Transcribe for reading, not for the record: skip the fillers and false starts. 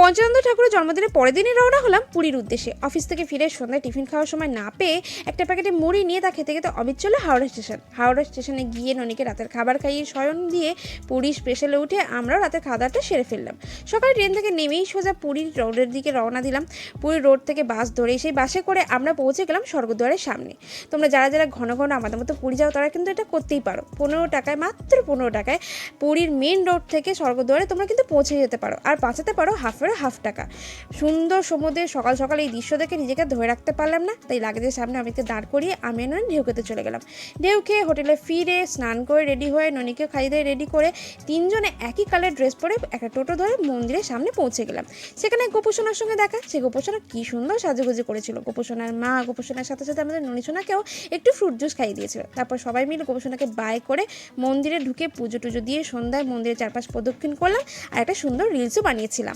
পঞ্চানন্দ ঠাকুরের জন্মদিনের পরের দিনই রওনা হলাম পুরীর উদ্দেশ্যে। অফিস থেকে ফিরে সন্ধ্যায় টিফিন খাওয়ার সময় না পেয়ে একটা প্যাকেটে মুড়ি নিয়ে তা খেতে খেতে অবিচ চলে হাওড়া স্টেশনে গিয়ে ননিকে রাতের খাবার খাইয়ে শয়ন দিয়ে পুরী স্পেশালে উঠে আমরাও রাতের খাওয়া দাওয়াটা সেরে ফেললাম। সকালে ট্রেন থেকে নেমেই সোজা পুরীর রোডের দিকে রওনা দিলাম। পুরী রোড থেকে বাস ধরে সেই বাসে করে আমরা পৌঁছে গেলাম স্বর্গদ্বারের সামনে। তোমরা যারা যারা ঘন ঘন আমাদের মতো পুরী যাও তারা কিন্তু এটা করতেই পারো। 15 টাকায়, মাত্র 15 টাকায় পুরীর মেন রোড থেকে স্বর্গদ্বারে তোমরা কিন্তু পৌঁছে যেতে পারো, আর বাঁচাতে পারো হাফ টাকা। সুন্দর সমুদ্রে সকাল সকাল এই দৃশ্য দেখে নিজেকে ধরে রাখতে পারলাম না, তাই লাগেজের সামনে অমিতকে দাঁড় করিয়ে আমি নয় ঢেউ খেতে চলে গেলাম। ঢেউ খেয়ে হোটেলে ফিরে স্নান করে রেডি হয়ে ননিকে খাইয়ে দিয়ে রেডি করে তিনজনে একই কালার ড্রেস পরে একটা টোটো ধরে মন্দিরের সামনে পৌঁছে গেলাম। সেখানে গোপোষণার সঙ্গে দেখা। সে গোপোষণা কি সুন্দর সাজুগুজি করেছিল। গোপোষণার মা গোপোষণার সাথে সাথে আমাদের ননিসোনাকেও একটু ফ্রুট জুস খাইয়ে দিয়েছিল। তারপর সবাই মিলে গোপোষণাকে বাই করে মন্দিরে ঢুকে পুজো টুজো দিয়ে সন্ধ্যায় মন্দিরের চারপাশ প্রদক্ষিণ করলাম আর একটা সুন্দর রিলসও বানিয়েছিলাম।